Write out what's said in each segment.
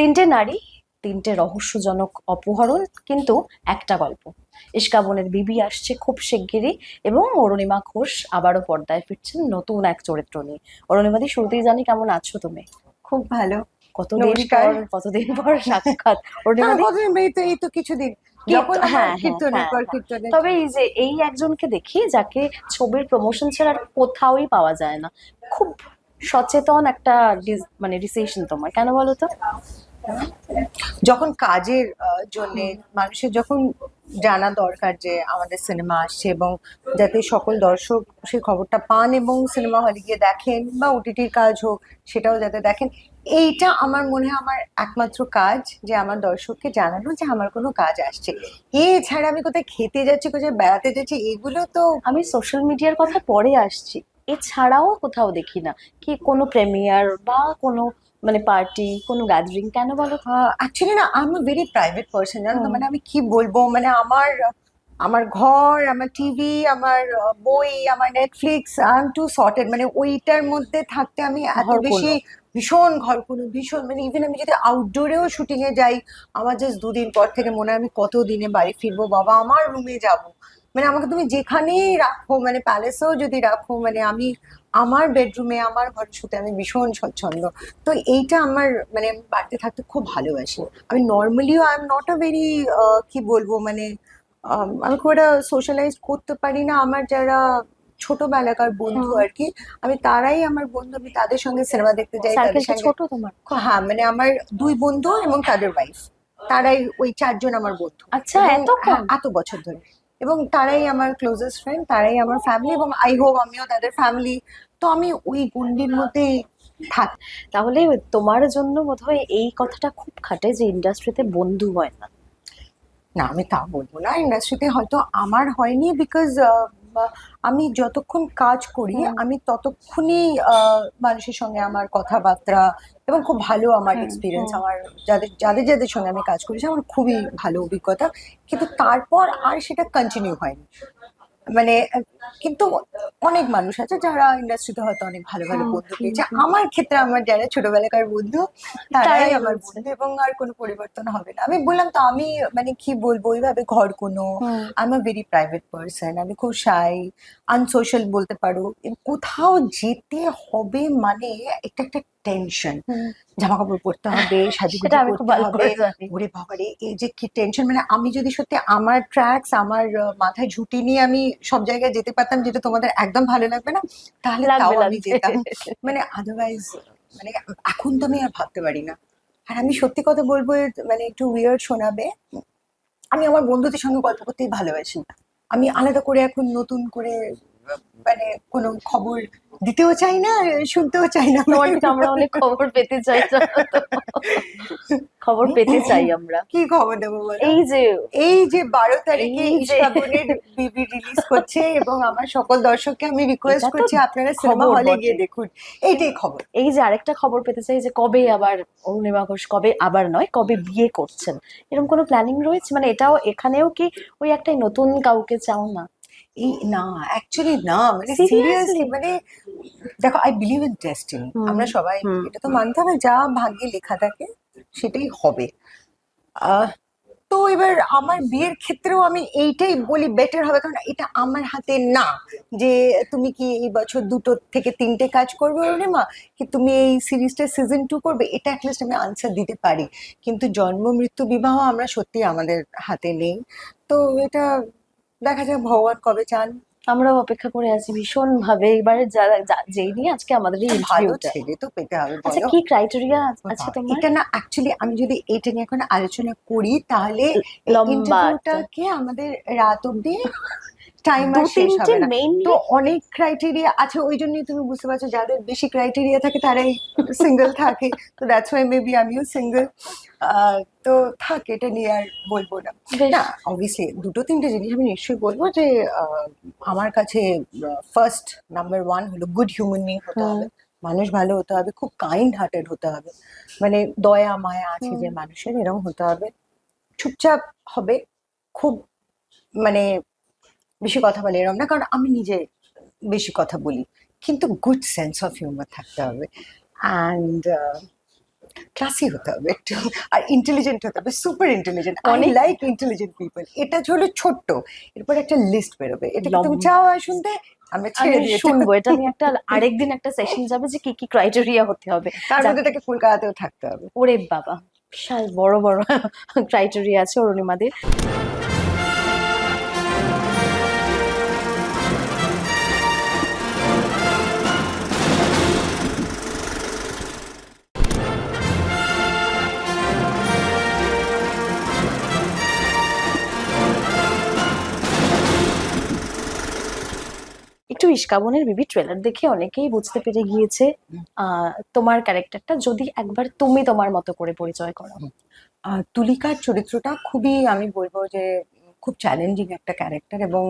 তিনটে নারী, তিনটে রহস্যজনক অপহরণ, কিন্তু একটা গল্প। ইস্কাবনের বিবি আসছে খুব শিগগিরই, এবং অরুণিমা ঘোষ আবারও পর্দায় ফিরছেন নতুন এক চরিত্র নিয়ে। অরুণিমাদি, শুরুতেই জানি কেমন আছো তুমি? খুব ভালো। কতদিন কতদিন পর সাক্ষাৎ অরুণিমাদি। কতদিন এই তো কিছুদিন যখন আমার হ্যাঁ, হ্যাঁ, কীর্তনের হ্যাঁ, পর হ্যাঁ। কীর্তনের। তবে এই যে এই একজনকে দেখি যাকে ছবির প্রমোশন ছাড়া আর কোথাওই পাওয়া যায় না। খুব সচেতন একটা মানে ডিসিশন তোমার, কেন বলো তো? যখন কাজের জন্য মানুষের যখন জানা দরকার যে আমাদের সিনেমা আসছে, এবং যাতে সকল দর্শক সেই খবরটা পান এবং সিনেমা হলে গিয়ে দেখেন, বা ওটিটির কাজ হোক সেটাও যাতে দেখেন, এইটা আমার মনে হয় আমার একমাত্র কাজ, যে আমার দর্শককে জানানো যে আমার কোনো কাজ আসছে। এছাড়া আমি কোথায় খেতে যাচ্ছি, কোথায় বেড়াতে যাচ্ছি, এগুলো তো আমি সোশ্যাল মিডিয়ার কথা পরে আসছি, এছাড়াও কোথাও দেখি না। কি কোনো প্রেমিয়ার বা কোনো মানে পার্টি, কোনো গ্যাদারিং, কেন বলো তো? অ্যাকচুয়ালি না, I am very private person, জানো তো। হুম। মানে আমি কি বলবো, মানে আমার আমার ঘর, আমার টিভি, আমার বই, আমার Netflix, I am too sorted. মানে ওইটার মধ্যে থাকতে আমি এত ঘর বেশি কোনো ভীষণ ঘর কোনো ভীষণ, মানে ইভেন আমি যদি আউটডোরেও শুটিং এ যাই, আমার জাস্ট দুদিন পর থেকে মনে হয় আমি কত দিনে বাড়ি ফিরবো বাবা, আমার রুমে যাব। মানে আমাকে তুমি যেখানেই রাখো, মানে প্যালেসেও যদি রাখো, মানে আমি আমার বেডরুমে, আমার ঘরে শুতে আমি ভীষণ স্বচ্ছন্দ। তো এইটা আমার, মানে আমি বাড়িতে থাকতে খুব ভালোবাসি। আমি নর্মালিও I am not a very, কি বলবো, মানে আমি খুব একটা সোশ্যালাইজ করতে পারি না। আমার যারা ছোটবেলাকার বন্ধু হুম। আর কি, আমি তারাই আমার বন্ধু, আমি তাদের সঙ্গে সিনেমা দেখতে যাই, তাদের সার্কেলটা সঙ্গে। ছোট তোমার? হ্যাঁ, মানে আমার দুই বন্ধু এবং তাদের ওয়াইফ, তারাই ওই চারজন আমার বন্ধু। আচ্ছা, এবং এত হ্যাঁ, কম? এত বছর ধরে। এবং তারাই আমার ক্লোজেস্ট ফ্রেন্ড, তারাই আমার ফ্যামিলি, এবং আই হোপ আমিও তাদের ফ্যামিলি। তো আমি ওই গণ্ডির মধ্যে থাকি। তাহলে তোমার জন্য বোধহয় এই কথাটা খুব খাটে যে ইন্ডাস্ট্রিতে বন্ধু হয় না। না, আমি তা বলবো না, ইন্ডাস্ট্রিতে হয়তো আমার হয়নি, বিকজ আমি যতক্ষণ কাজ করি হুম, আমি ততক্ষণই মানুষের সঙ্গে আমার কথাবার্তা, এবং খুব ভালো আমার হুম, এক্সপিরিয়েন্স। হুম। আমার যাদের যাদের যাদের সঙ্গে আমি কাজ করেছি আমার খুবই ভালো অভিজ্ঞতা, কিন্তু তারপর আর সেটা কন্টিনিউ হয়নি। মানে কিন্তু অনেক মানুষ আছে যারা ইন্ডাস্ট্রিতে হয়তো অনেক ভালো ভালো হুম, বন্ধু হুম, পেয়েছে। হুম। আমার ক্ষেত্রে আমার যারা ছোটবেলাকার বন্ধু, তারাই তারাই আমার রয়েছে। বন্ধু, এবং আর কোনো পরিবর্তন হবে না। আমি বললাম তো, আমি মানে কি বলবো, ওইভাবে ঘর কোনো, হুম। I am a very private person. আমি খুব শাই, আনসোশ্যাল বলতে পারো। কোথাও যেতে হবে মানে এটা একটা টেনশন। হুম। জামা কাপড় পরতে হবে, সেটা সাজুগুজু আমি খুব করতে ভালো হবে। করে জানি। ওরে বাবারে, এই যে কি টেনশন! মানে আমি যদি সত্যি আমার ট্র্যাকস, আমার মাথায় ঝুঁটি নিয়ে আমি সব জায়গায় যেতে পারতাম, যেটা তোমাদের একদম ভালো লাগবে না, তাহলে তাও লাগবে, আমি লাগবে। যেতাম। মানে আদারওয়াইজ, মানে এখন তো আমি আর ভাবতে পারি না। আর আমি সত্যি কথা বলবো, মানে একটু উইয়ার্ড শোনাবে, আমি আমার বন্ধুদের সঙ্গে গল্প করতেই ভালোবাসি। আমি আলাদা করে এখন নতুন করে মানে কোনো খবর দিতেও চাই না, শুনতেও চাই না। তোমার থেকে আমরা অনেক খবর পেতে চাই, জানো তো। খবর পেতে চাই আমরা। কি খবর দেবো বলো? এই যে এই যে 12 তারিখে এই যে ইস্কাবনের বিবি রিলিজ করছে, এবং আমার সকল দর্শককে আমি রিকোয়েস্ট এটা তো করছি আপনারা সিনেমা খবর হলে গিয়ে বটে। দেখুন। এইটাই খবর। এই যে আরেকটা খবর পেতে চাই যে কবে আবার অরুণিমা ঘোষ, কবে আবার নয়, কবে বিয়ে করছেন? এরকম কোনো প্ল্যানিং রয়েছে? মানে এটাও, এখানেও কি ওই একটাই নতুন কাউকে চাও না? এই না, অ্যাকচুয়ালি না, মানে সিরিয়াসলি? সিরিয়াসলি, মানে দেখো, আই বিলিভ ইন ডেস্টিনি। হুম, আমরা সবাই হুম। এটা তো মানতে হবে, যা ভাগ্যে লেখা থাকে সেটাই হবে। আহ তো এবার আমার বিয়ের ক্ষেত্রেও আমি এইটাই বলি, বেটার হবে, কারণ এটা আমার হাতে না। যে তুমি কি এই বছর 2 থেকে 3টে কাজ করবে অরুণিমা, কি তুমি এই সিরিজটা সিজন 2 করবে, এটা অ্যাটলিস্ট আমি আনসার দিতে পারি। কিন্তু জন্ম মৃত্যু বিবাহ আমরা সত্যি আমাদের হাতে নেই। তো এটা দেখা যাক ভগবান কবে চান। আমরাও অপেক্ষা করে আছি ভীষণ ভাবে, এবারে যারা যেই নিয়ে আজকে আমাদের এই একটা ভালো ইন্টারভিউটা। ছেলে তো পেতে হবে, আচ্ছা, বলো। কি ক্রাইটেরিয়া আছে বাবা, তোমার? এটা না, অ্যাকচুয়ালি আমি যদি এটা নিয়ে এখন আলোচনা করি, তাহলে এই লম্বা একটা ইন্টারভিউটাকে আমাদের রাত অব্দি টাইম দু আর শেষ তিনটে হবে না। তো মেইনলি। অনেক ক্রাইটেরিয়া আছে, ওই জন্যই তুমি বুঝতে পারছো, যাদের বেশি ক্রাইটেরিয়া থাকে তারাই সিঙ্গেল থাকে। তো দ্যাটস ওয়াই মেবি আমিও সিঙ্গেল। তো থাক, এটা নিয়ে আর বলবো না। বেশ। না, অবভিয়াসলি 2-3টে জিনিস আমি নিশ্চয়ই বলবো, যে আমার কাছে ফার্স্ট নাম্বার 1 হলো গুড হিউম্যান বিং হতে হুম, হবে। মানুষ ভালো হতে হবে, খুব কাইন্ড হার্টেড হতে হবে, মানে দয়া মায়া আছে হুম। যে মানুষের, এরকম হতে হবে। চুপচাপ হবে, খুব, মানে বেশি কথা বলে এরকম না, কারণ আমি নিজে বেশি কথা বলি। কিন্তু গুড সেন্স অফ হিউমার থাকতে হবে। অ্যান্ড ক্লাসি হতে হবে একটু, আর ইন্টেলিজেন্ট হতে হবে, সুপার ইন্টেলিজেন্ট। আই অনেক- লাইক ইন্টেলিজেন্ট পিপল। এটা হলো ছোট্ট, এরপর একটা লিস্ট বেরোবে, এটা কি তুমি লম্বা। চাও আর শুনতে? আমরা ছেড়ে আমি দিয়ে শুনবো এটা নিয়ে আরেকদিন একটা সেশন যাবে যে কি কি ক্রাইটেরিয়া হতে হবে। তার যাক, মধ্যে তাকে কলকাতাতেও থাকতে হবে। ওরে বাবা, বিশাল বড় বড় ক্রাইটেরিয়া আছে অরুণিমাদের। একটু ইস্কাবনের বিবি ট্রেলার দেখে অনেকেই বুঝতে পেরে গিয়েছে তোমার ক্যারেক্টারটা, যদি একবার তুমি তোমার মতো করে পরিচয় করো। তুলিকার চরিত্রটা খুবই, আমি বলবো যে খুব চ্যালেঞ্জিং একটা ক্যারেক্টার, এবং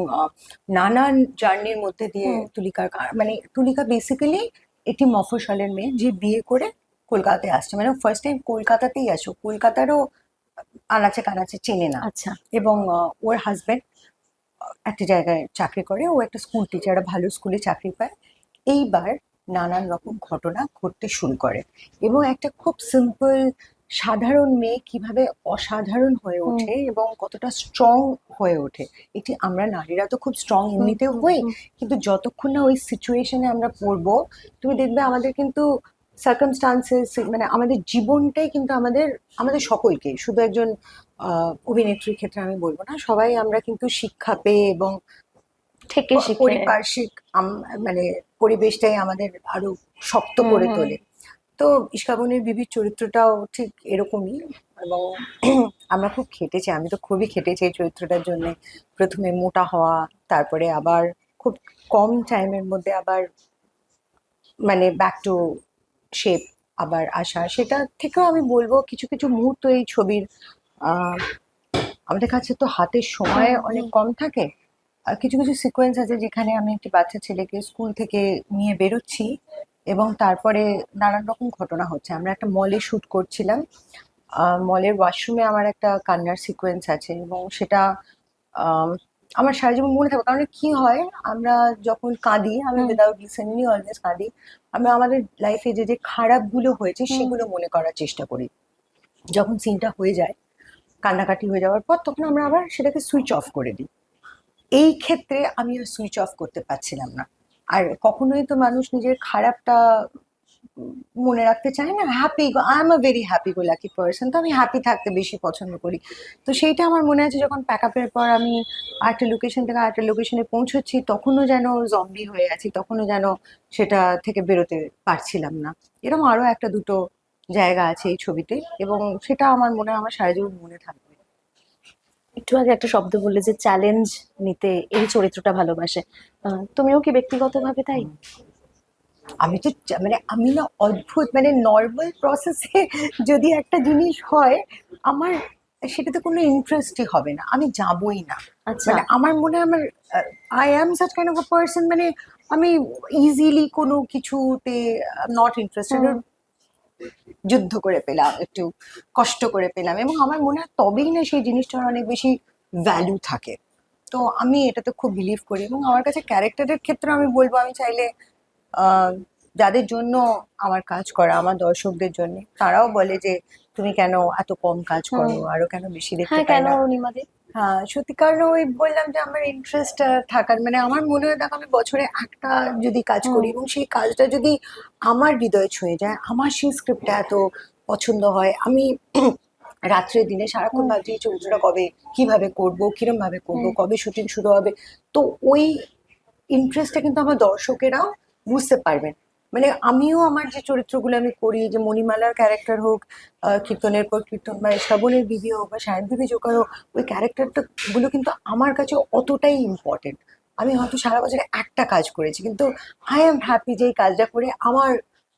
নানান জার্নির মধ্যে দিয়ে হুম। মানে তুলিকা বেসিক্যালি একটি মফস্বলের মেয়ে যে বিয়ে করে কলকাতায় আসছে, মানে ফার্স্ট টাইম কলকাতাতেই আসো, কলকাতারও আনাচে কানাচে চেনে না। আচ্ছা। এবং ওর হাজবেন্ড একটা জায়গায় চাকরি করে, ও একটা স্কুল টিচার, একটা ভালো স্কুলে চাকরি পায়। এইবার নানান রকম ঘটনা ঘটতে শুরু করে, এবং একটা খুব সিম্পল সাধারণ মেয়ে কিভাবে অসাধারণ হয়ে হুম। ওঠে এবং কতটা স্ট্রং হয়ে ওঠে। এটি আমরা নারীরা তো খুব স্ট্রং এমনিতেও হই, কিন্তু যতক্ষণ না ওই সিচুয়েশনে আমরা পড়বো, তুমি দেখবে আমাদের কিন্তু সার্কামস্টান্সেস, মানে আমাদের জীবনটাই কিন্তু আমাদের আমাদের সকলকে, শুধু একজন অভিনেত্রীর ক্ষেত্রে আমি বলবো না, সবাই আমরা কিন্তু শিক্ষা পেয়ে এবং থেকে শিখে। পারিপার্শ্বিক মানে পরিবেশটাই আমাদের আরো শক্ত হুম, করে হুম। তোলে। তো ইস্কাবনের বিবির চরিত্রটাও ঠিক এরকমই, এবং আমরা খুব খেটেছি, আমি তো খুবই খেটেছি এই চরিত্রটার জন্য। প্রথমে মোটা হওয়া, তারপরে আবার খুব কম টাইমের মধ্যে আবার মানে ব্যাক টু শেপ আবার আসা, সেটা থেকেও আমি বলবো কিছু কিছু মুহূর্ত এই ছবির, আহ আমাদের কাছে তো হাতের সময় অনেক কম থাকে। আর কিছু কিছু সিকোয়েন্স আছে যেখানে আমি একটি বাচ্চা ছেলেকে স্কুল থেকে নিয়ে বেরোচ্ছি, এবং তারপরে নানান রকম ঘটনা হচ্ছে। আমরা একটা মলে শুট করছিলাম, মলের ওয়াশরুমে আমার একটা কান্নার সিকোয়েন্স আছে, এবং সেটা আম, আমার সারা জীবন মনে থাকবে। কারণ কি হয়, আমরা যখন কাঁদি, আমি হুম। উইদাউট লিসেনিং অলওয়েজ কাঁদি, আমরা আমাদের লাইফে যে যে খারাপগুলো হয়েছে হুম। সেগুলো মনে করার চেষ্টা করি। যখন সিনটা হয়ে যায়, কান্নাকাটি হয়ে যাওয়ার পর, তখন আমরা আবার সেটাকে সুইচ অফ করে দিই। এই ক্ষেত্রে আমি আর সুইচ অফ করতে পারছিলাম না। আর কখনোই তো মানুষ নিজের খারাপটা মনে রাখতে চায় না। Happy, I am a very happy go lucky person, তো আমি হ্যাপি থাকতে বেশি পছন্দ করি। তো সেইটা আমার মনে আছে, যখন প্যাক আপের পর আমি আরেকটা লোকেশন থেকে আরেকটা লোকেশনে পৌঁছচ্ছি, তখনও যেন জম্বি হয়ে আছি, তখনও যেন সেটা থেকে বেরোতে পারছিলাম না। এরকম আরো একটা দুটো জায়গা আছে এই ছবিতে, এবং সেটা আমার মনে হয় আমার সারা জীবন মনে থাকবে। একটু আগে একটা শব্দ বললে যে চ্যালেঞ্জ নিতে এই চরিত্রটা ভালোবাসে, তুমিও কি ব্যক্তিগতভাবে তাই? আমি তো মানে আমি না অদ্ভুত, মানে নর্মাল প্রসেসে যদি একটা জিনিস হয়, আমার সেটাতে কোনো ইন্টারেস্টই হবে না, আমি যাবই না। আচ্ছা। মানে আমার মনে হয় আমার I am such kind of a person, মানে আমি ইজিলি কোনো কিছুতে নট ইন্টারেস্টেড। হুম। যুদ্ধ করে পেলাম, একটু কষ্ট করে পেলাম, এবং আমার মনে হয় তবেই না সেই জিনিসটার অনেক বেশি ভ্যালু থাকে। তো আমি এটাতে খুব বিলিভ করি, এবং আমার কাছে ক্যারেক্টারের ক্ষেত্রে আমি বলবো, আমি চাইলে আহ, যাদের জন্য আমার কাজ করা, আমার দর্শকদের জন্য, তারাও বলে যে তুমি কেন এত কম কাজ করো, হুম। আরো কেন বেশি দেখতে হ্যাঁ, পাই কেন না। অরুণিমাদের? হ্যাঁ, সত্যি, কারণ ওই বললাম যে আমার ইন্টারেস্ট থাকার, মানে আমার মনে হয়, দেখো আমি বছরে একটা যদি কাজ হুম। করি, এবং সেই কাজটা যদি আমার হৃদয় ছুঁয়ে যায়, আমার সেই স্ক্রিপ্টটা এত পছন্দ হয়, আমি রাত্রে দিনে সারাক্ষণ হুম। ভাবছি এই চরিত্রটা কবে, কিভাবে করব, কিরম ভাবে করব, হুম। কবে শুটিং শুরু হবে। তো ওই ইন্টারেস্টটা কিন্তু আমার দর্শকেরাও বুঝতে পারবেন। মানে আমিও আমার যে চরিত্রগুলো আমি করি, যে মণিমালার ক্যারেক্টার হোক, কীর্তনের পর কীর্তন, বা শ্রাবণের বিবি হোক, বা সায়ন বিবি জোকার হোক, ওই ক্যারেক্টারটা গুলো কিন্তু আমার কাছে অতটাই ইম্পর্টেন্ট। আমি হয়তো সারা বছরে একটা কাজ করেছি, কিন্তু আই এম হ্যাপি যে এই কাজটা করে আমার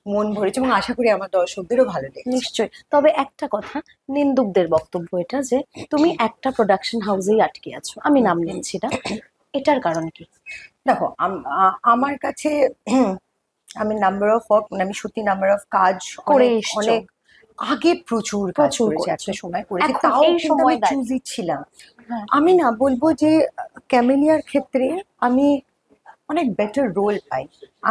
মন ভরেছে, এবং আশা করি আমার দর্শকদেরও ভালো লেগেছে। নিশ্চয়ই। তবে একটা কথা, নিন্দুকদের বক্তব্য এটা যে তুমি একটা প্রোডাকশন হাউসেই আটকে আছো, আমি নাম নিচ্ছি না, এটার কারণ কি? দেখো, আমার কাছে আমি নাম্বার অফ ওয়ার্ক, মানে আমি সত্যি নাম্বার অফ কাজ করে অনেক এসছো। অনেক আগে প্রচুর কাজ প্রচুর করেছি, করেছো। একটা সময় করেছি, এখন তাও এই কিন্তু আমি সময় দাঁড়িয়ে। চুজি ছিলাম। হ্যাঁ। আমি না বলবো যে ক্যামেলিয়ার ক্ষেত্রে আমি অনেক বেটার রোল পাই।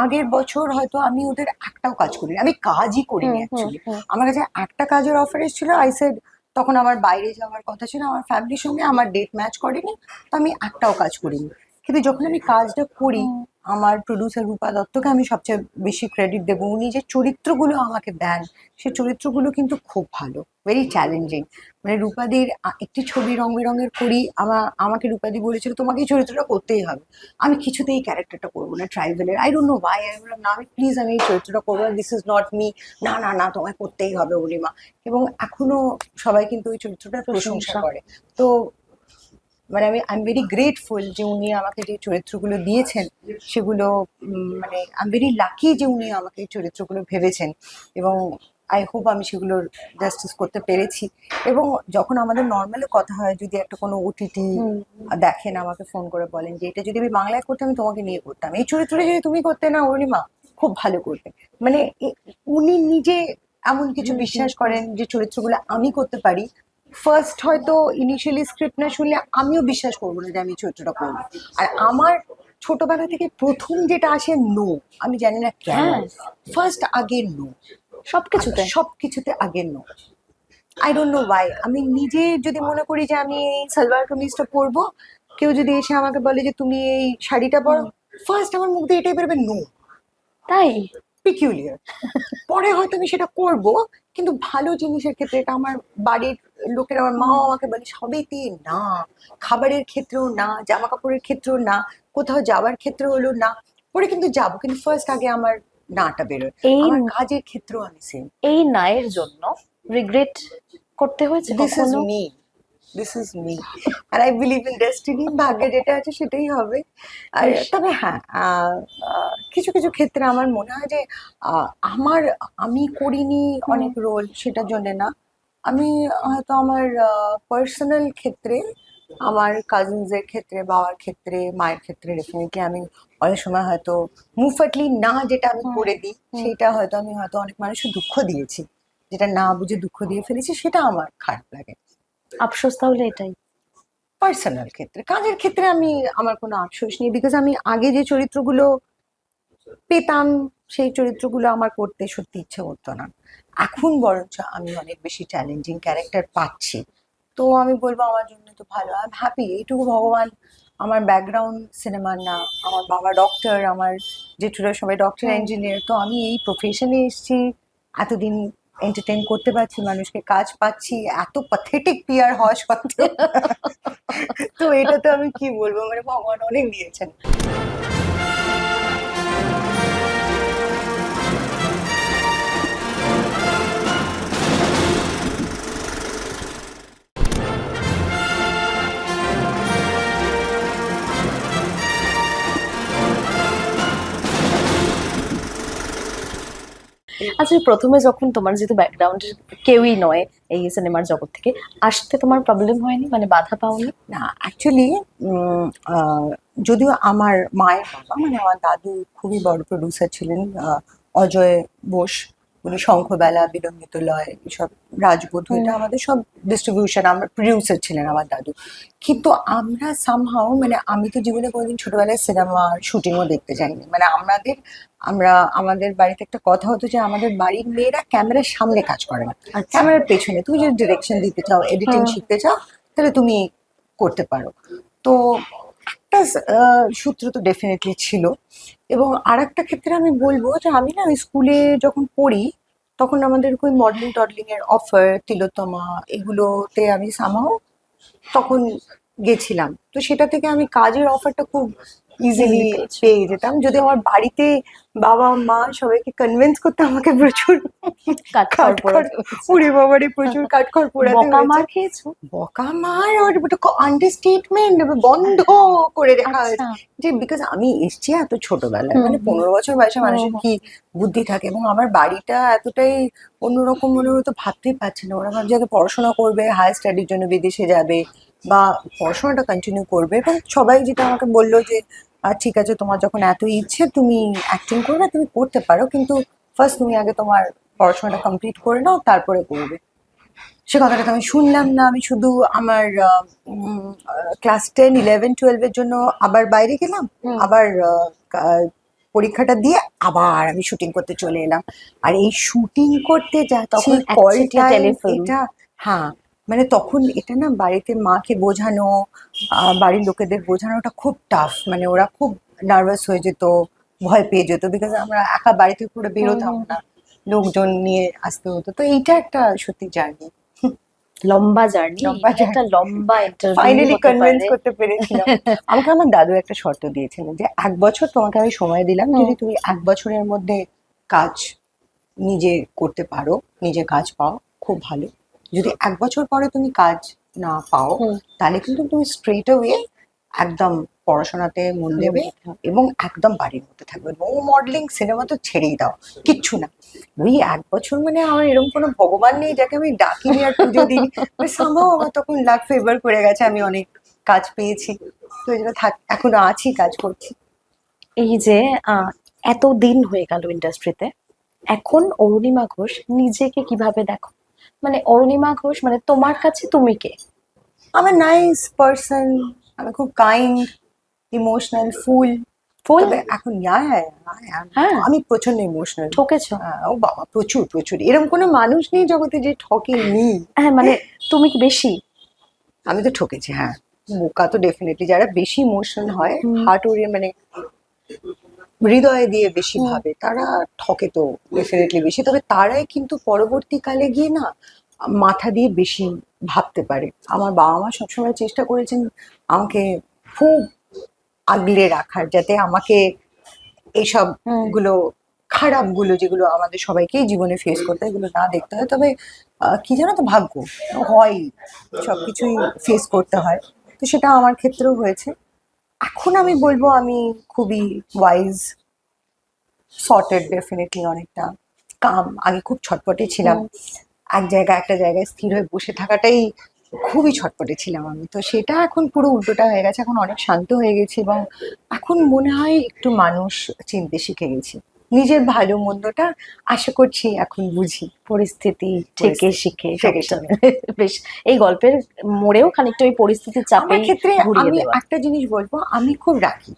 আগের বছর হয়তো আমি ওদের একটাও কাজ করিনি, আমি কাজই করিনি অ্যাকচুয়ালি। আমার কাছে একটা কাজের অফার এসেছিল, আই সেড, তখন আমার বাইরে যাওয়ার কথা ছিল, আমার ফ্যামিলির সঙ্গে আমার ডেট ম্যাচ করেনি, তো আমি একটাও কাজ করিনি। কিন্তু যখন আমি কাজটা করি, আমার প্রডিউসার রূপা দত্তকে আমি সবচেয়ে বেশি ক্রেডিট দেবো। উনি যে চরিত্রগুলো আমাকে দেন, সেই চরিত্রগুলো কিন্তু খুব ভালো, ভেরি চ্যালেঞ্জিং। মানে রূপাদির একটি ছবি রং বেরঙের করি, আমাকে রূপাদি বলেছিল তোমাকে এই চরিত্রটা করতেই হবে। আমি কিছুতেই ক্যারেক্টারটা করবো না ট্রাইবেলের, আই ডোন্ট নো ওয়াই। আমি বললাম না, আমি প্লিজ আমি এই চরিত্রটা করবো না, দিস ইজ নট মি। না না না, তোমায় করতেই হবে অরুণিমা। এবং এখনো সবাই কিন্তু ওই চরিত্রটার প্রশংসা করে। তো মানে আই এম ভেরি গ্রেটফুল যে উনি আমাকে যে চরিত্রগুলো দিয়েছেন সেগুলো, মানে আই এম ভেরি লাকি যে উনি আমাকে এই চরিত্রগুলো ভেবেছেন, এবং আই হোপ আমি সেগুলোর জাস্টিস করতে পেরেছি। এবং যখন আমাদের নর্মালি কথা হয়, যদি একটা কোনো ওটিটি দেখেন, আমাকে ফোন করে বলেন যে এটা যদি আমি বাংলায় করতাম আমি তোমাকে নিয়ে করতাম, এই চরিত্রটা যদি তুমি করতে না অরুণিমা, খুব ভালো করতে। মানে উনি নিজে এমন কিছু বিশ্বাস করেন যে চরিত্রগুলো আমি করতে পারি। ফার্স্ট হয়তো ইনিশিয়ালি স্ক্রিপ্ট না শুনলে আমিও বিশ্বাস করবো না যে আমি চরিত্রটা করবো। আর আমার ছোটবেলা থেকে প্রথম যেটা আসে নো, আমি জানি না কেন, ফার্স্ট আগে নো, সবকিছুতে আগে no. I don't know why. আমি নিজে যদি মনে করি যে আমি এই সালোয়ার কামিজটা পরবো, কেউ যদি এসে আমাকে বলে যে তুমি এই শাড়িটা পরো, ফার্স্ট আমার মুখ দিয়ে এটাই বেরোবে, নো। তাই পিকিউলিয়ার। পরে হয়তো আমি সেটা করব, কিন্তু ভালো জিনিসের ক্ষেত্রে, এটা আমার বাড়ির লোকের, আমার মাও আমাকে বলে সবেতে না, খাবারের ক্ষেত্রেও না, জামা কাপড়ের ক্ষেত্রেও না, কোথাও যাওয়ার ক্ষেত্রে হলো না। পরে কিন্তু যাবো, কিন্তু ফার্স্ট আগে আমার নাটা বেরোয়। এই আমার কাজের ক্ষেত্রেও আমি সেম। এই নায়ের জন্য রিগ্রেট করতে হয়েছে দিস ইজ কখনো? মি, দিস ইজ মি, আর আই বিলিভ ইন ডেস্টিনি। ভাগ্যে যেটা আছে সেটাই হবে। আর তবে হ্যাঁ, কিছু কিছু ক্ষেত্রে আমার মনে হয় যে আমি করিনি অনেক রোল, সেটার জন্য না। আমি হয়তো আমার পার্সোনাল ক্ষেত্রে, আমার কাজিনসের ক্ষেত্রে, বাবার ক্ষেত্রে, মায়ের ক্ষেত্রে ডেফিনেটলি আমি অনেক সময় হয়তো মুফাটলি না যেটা আমি করে দিই, সেটা হয়তো আমি হয়তো অনেক মানুষের দুঃখ দিয়েছি, যেটা না বুঝে দুঃখ দিয়ে ফেলেছি, সেটা আমার খারাপ লাগে। আফসোস তাহলে এটাই। পার্সোনাল ক্ষেত্রে, কাজের ক্ষেত্রে আমার কোনো আফসোস নেই, বিকজ আমি আগে যে চরিত্রগুলো পেতাম, সেই চরিত্রগুলো আমার করতে সত্যি ইচ্ছে করতো না। এখন বরঞ্চ আমি অনেক বেশি চ্যালেঞ্জিং ক্যারেক্টার পাচ্ছি, তো আমি বলবো আমার জন্য তো ভালো, আই এম হ্যাপি। এইটুকু ভগবান, আমার ব্যাকগ্রাউন্ড সিনেমার না, আমার বাবা ডক্টর, আমার জেঠুরা সবাই ডক্টর ইঞ্জিনিয়ার, তো আমি এই প্রফেশনে এসেছি, এতদিন এন্টারটেইন করতে পারছি, মানুষকে কাজ পাচ্ছি, এত প্যাথেটিক পিয়ার হওয়া সত্ত্বেও। তো এটা তো আমি কি বলবো, মানে ভগবান অনেক দিয়েছেন। আচ্ছা, প্রথমে যখন তোমার যেহেতু ব্যাকগ্রাউন্ড কেউই নয় এই সিনেমার জগৎ থেকে, আসতে তোমার প্রবলেম হয়নি, মানে বাধা পাওনি? না, অ্যাকচুয়ালি যদিও আমার মায়ের বাবা, মানে আমার দাদু খুবই বড় প্রডিউসার ছিলেন, অজয় বোস, উনি শঙ্খবেলা, বিলম্বিত লয়, এসব রাজবধূ, এটা আমাদের সব ডিস্ট্রিবিউশন, আমার প্রডিউসার ছিলেন আমার দাদু। কিন্তু আমরা সামহাও, মানে আমি তো জীবনে কোনোদিন ছোটবেলায় সিনেমার শুটিংও দেখতে যাইনি। মানে আমাদের বাড়িতে একটা কথা হতো যে আমাদের বাড়ির মেয়েরা ক্যামেরার সামনে কাজ করে না, ক্যামেরার পেছনে। তুমি যদি ডিরেকশন দিতে চাও, এডিটিং শিখতে চাও, তাহলে তুমি করতে পারো। তো একটা সূত্র তো ডেফিনেটলি ছিল। এবং আর একটা ক্ষেত্রে আমি বলবো যে আমি না ওই স্কুলে যখন পড়ি, তখন আমাদের ওই মডেলিং টডলিং এর অফার, তিলোত্তমা, এগুলোতে আমি সামহাও তখন গেছিলাম। তো সেটা থেকে আমি কাজের অফারটা খুব ইজিলি পেয়ে যেতাম, যদি আমার বাড়িতে বাবা মা সবাইকে কনভিন্স করতে আমাকে প্রচুর কাঠখড়, উড়ে বাবারে প্রচুর কাঠখড় পোড়াতে বকা মার হয়েছে। খেয়েছো? বকা মার আর আন্ডারস্টেটমেন্ট বন্ধ করে দেখা হয়েছে। যে বিকজ আমি এসছি এত ছোটবেলায়, মানে 15 বছর বয়সে মানুষের কি বুদ্ধি থাকে, এবং আমার বাড়িটা এতটাই অন্যরকম মনে হতো, ভাবতেই পারছি না। ওরা ভাবছে আগে পড়াশোনা করবে, হায়ার স্টাডির জন্য বিদেশে যাবে, বা পড়াশোনাটা কন্টিনিউ করবে। এবং সবাই যেটা আমাকে বললো যে ঠিক আছে, তোমার যখন এত ইচ্ছে তুমি অ্যাক্টিং করবে, তুমি করতে পারো, কিন্তু ফার্স্ট তুমি আগে তোমার পড়াশোনাটা কমপ্লিট করে নাও, তারপরে করবে। সে কথাটা তো আমি শুনলাম না, আমি শুধু আমার ক্লাস 10, 11, 12-এর জন্য আবার বাইরে গেলাম, হুম। আবার পরীক্ষাটা দিয়ে আবার আমি শুটিং করতে চলে এলাম। আর এই শুটিং করতে যাচ্ছি তখন কল একচেটিয়া টাইম, টেলিফিল্ম। এটা হ্যাঁ, মানে তখন এটা না বাড়িতে মাকে বোঝানো, বাড়ির লোকেদের বোঝানোটা খুব টাফ, মানে ওরা খুব নার্ভাস হয়ে যেত, ভয় পেয়ে যেত, বিকজ আমরা একা বাড়ি থেকে করে বেরোতাম না, লোকজন নিয়ে আসতে হতো। তো এইটা একটা সত্যি জার্নি, লম্বা জার্নি, লম্বা একটা লম্বা ইন্টারভিউ ফাইনালি হতে কনভিন্স পারে। করতে পেরেছিলাম। আমাকে আমার দাদু একটা শর্ত দিয়েছিলেন যে 1 বছর তোমাকে আমি সময় দিলাম, হুম। যদি তুমি 1 বছরের মধ্যে কাজ নিজে করতে পারো, নিজে কাজ পাও, খুব ভালো। যদি 1 বছর পরে তুমি কাজ না পাও, হুম। তাহলে কিন্তু তুমি স্ট্রেট অ্যাওয়ে একদম পড়াশোনাতে মন দেবে এবং একদম বাড়ির মধ্যে থাকবে। নো মডেলিং, সিনেমা তো ছেড়েই দাও, কিচ্ছু না। ওই 1 বছর মানে আমার এরকম কোনো ভগবান নেই যাকে আমি ডাকিনি আর পুজো দিই, সামহাও আমার তখন লাক ফেভার করে গেছে, আমি অনেক কাজ পেয়েছি, তো এই জন্য থাক, এখনো আছি, কাজ করছি। এই যে এত দিন হয়ে গেল ইন্ডাস্ট্রিতে, এখন অরুণিমা ঘোষ নিজেকে কিভাবে দেখো? মানে অরুণিমা ঘোষ মানে তোমার কাছে তুমি কে? আমার নাইস পার্সন, আমি খুব কাইন্ড, ইমোশনাল, ফুল। ফুল? তবে এখন হ্যাঁ। আমি প্রচন্ড ইমোশনাল। ঠকেছো? ও বাবা, প্রচুর প্রচুর, এরকম কোনো মানুষ নেই জগতে যে ঠকেনি। হ্যাঁ, মানে তুমি কি বেশি? আমি তো ঠকেছি, হ্যাঁ। বোকা তো ডেফিনেটলি, যারা বেশি ইমোশনাল হয়, হুম। হার্ট ওরিয়ে মানে হৃদয়ে দিয়ে বেশি হুম। ভাবে, তারা ঠকে তো ডেফিনেটলি বেশি। তবে তারাই কিন্তু পরবর্তীকালে গিয়ে না মাথা দিয়ে বেশি ভাবতে পারে। আমার বাবা মা সবসময় চেষ্টা করেছেন আমাকে খুব আগলে রাখার, যাতে আমাকে এইসব হুম। গুলো, খারাপ গুলো যেগুলো আমাদের সবাইকেই জীবনে ফেস করতে হয়, এগুলো না দেখতে হয়। তবে কি জানো তো, ভাগ্য হয়, সবকিছুই ফেস করতে হয়, তো সেটা আমার ক্ষেত্রেও হয়েছে। এখন আমি বলবো আমি খুবই ওয়াইজ, সর্টেড, ডেফিনেটলি অনেকটা কাম। আগে খুব ছটপটে ছিলাম, হুম। একটা জায়গায় স্থির হয়ে বসে থাকাটাই খুবই ছটপটে ছিলাম আমি, তো সেটা এখন পুরো উল্টোটা হয়ে গেছে, এখন অনেক শান্ত হয়ে গেছি এবং এখন মনে হয় একটু মানুষ চিনতে শিখে গেছি, নিজের ভালো মন্দটা আশা করছি এখন বুঝি। পরিস্থিতি থেকে পরিস্থিতি শিখে থেকে সবসময়। বেশ, এই গল্পের মোড়েও খানিকটা ওই পরিস্থিতির আমার চাপেই ক্ষেত্রে ঘুরিয়ে আমি দেওয়া। একটা জিনিস বলবো, আমি খুব রাগি।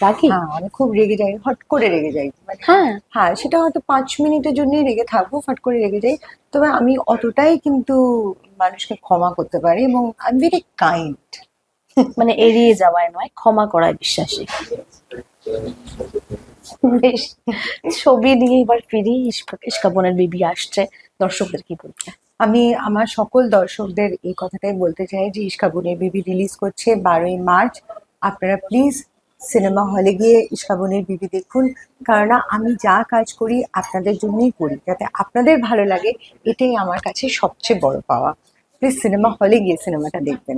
রাখি? হ্যাঁ, আমি খুব রেগে যাই, হট করে রেগে যাই, মানে হ্যাঁ। হ্যাঁ, সেটা হয়তো 5 মিনিটের জন্যই রেগে থাকবো, ফট করে রেগে যাই। তবে আমি অতটাই কিন্তু মানুষকে ক্ষমা করতে পারি এবং আই এম ভেরি কাইন্ড। মানে এড়িয়ে যাওয়ায় নয়, ক্ষমা করায় বিশ্বাসী। বেশ, ছবি নিয়ে এবার ফিরি। ইস্কাবনের বিবি আসছে, দর্শকদের কি বলবে? আমি আমার সকল দর্শকদের এই কথাটাই বলতে চাই যে ইস্কাবনের বিবি রিলিজ করছে 12ই মার্চ। আপনারা প্লিজ সিনেমা হলে গিয়ে ইস্কাবনের বিবি দেখুন, কারণ আমি যা কাজ করি আপনাদের জন্যই করি, যাতে আপনাদের ভালো লাগে, এটাই আমার কাছে সবচেয়ে বড় পাওয়া। প্লিজ সিনেমা হলে গিয়ে সিনেমাটা দেখবেন।